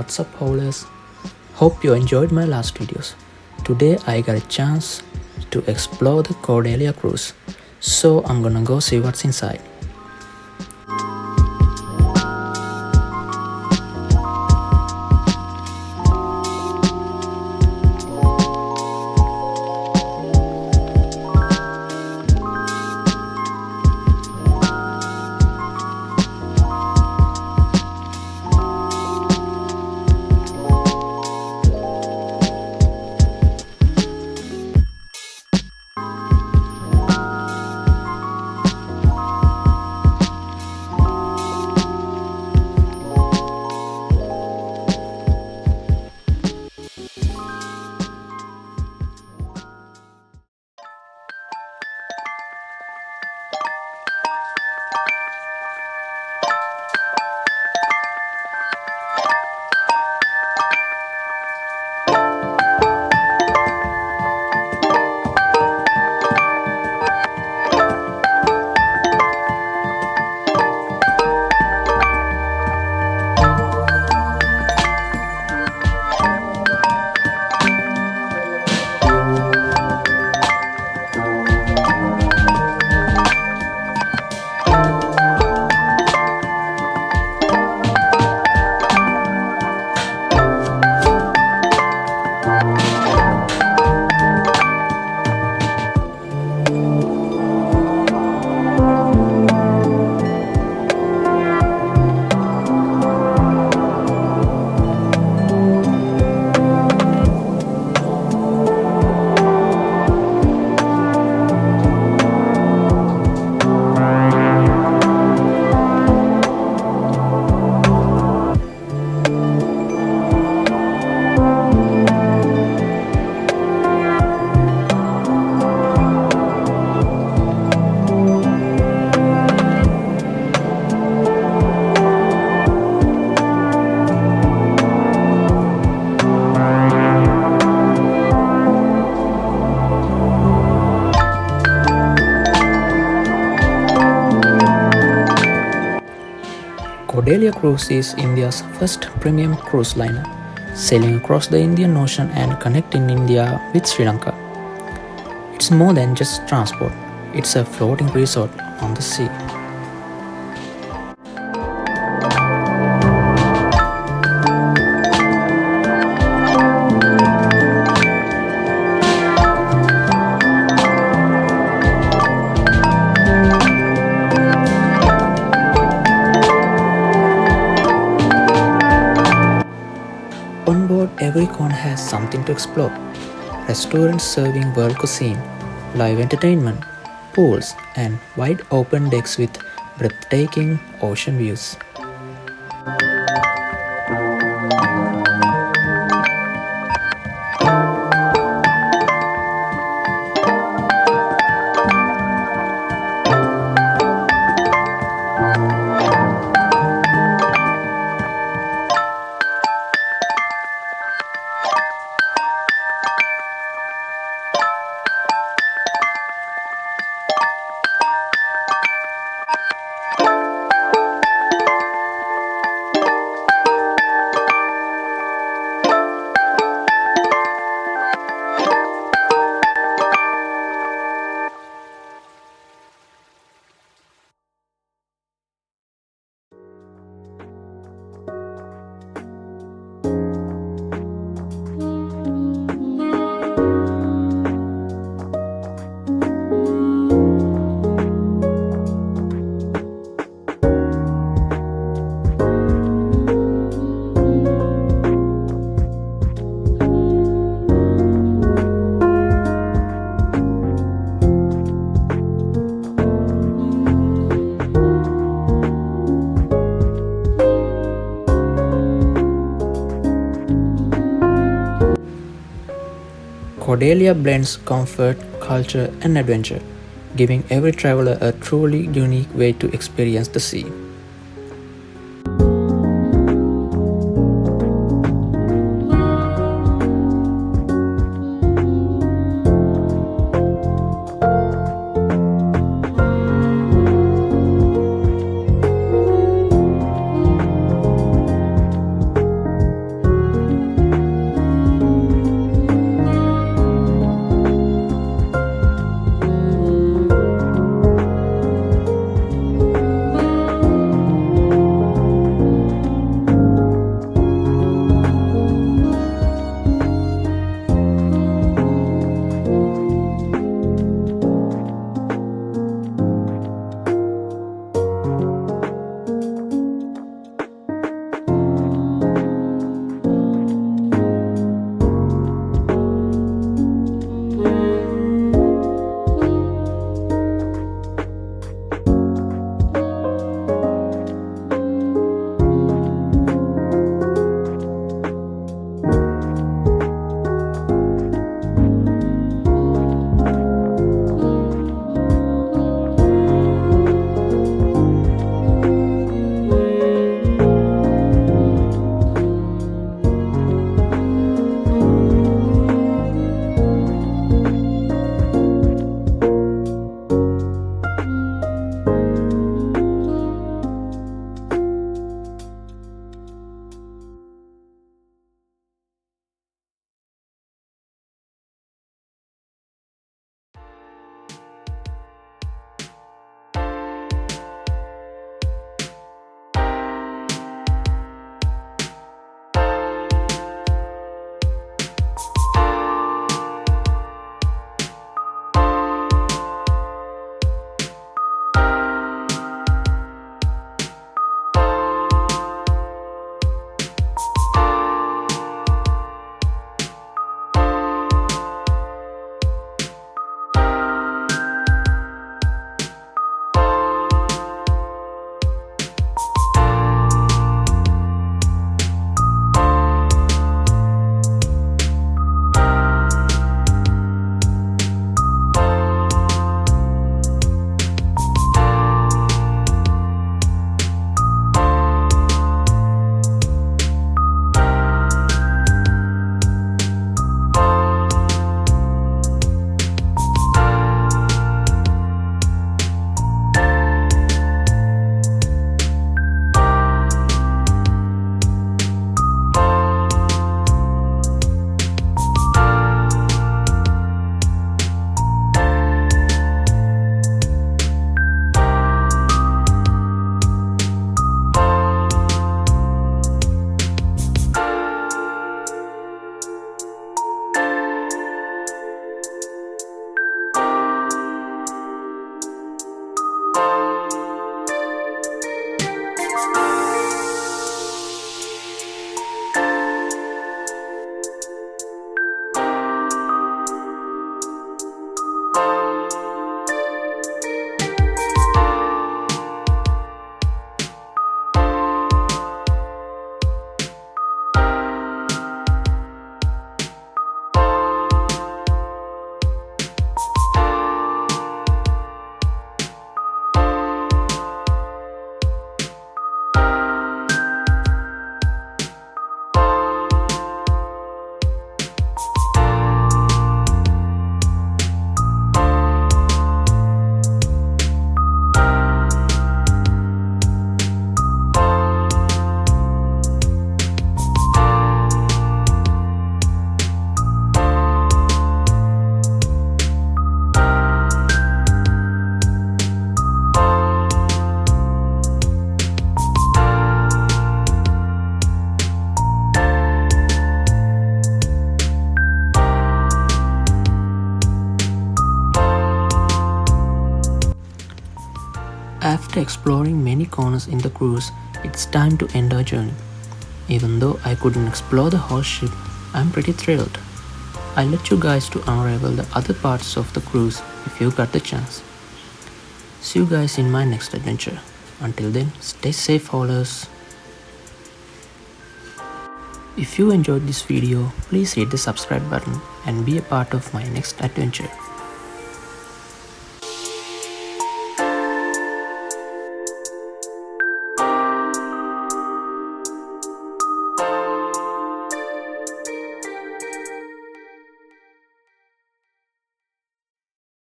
What's up, howlers? Hope you enjoyed my last videos. Today I got a chance to explore the Cordelia cruise, so I'm gonna go see what's inside. Cordelia Cruise is India's first premium cruise liner, sailing across the Indian Ocean and connecting India with Sri Lanka. It's more than just transport, it's a floating resort on the sea. On board, every corner has something to explore. Restaurants serving world cuisine, live entertainment, pools, and wide open decks with breathtaking ocean views. Cordelia blends comfort, culture, and adventure, giving every traveler a truly unique way to experience the sea. After exploring many corners in the cruise, it's time to end our journey. Even though I couldn't explore the whole ship, I'm pretty thrilled. I'll let you guys to unravel the other parts of the cruise if you got the chance. See you guys in my next adventure. Until then, stay safe, haulers. If you enjoyed this video, please hit the subscribe button and be a part of my next adventure.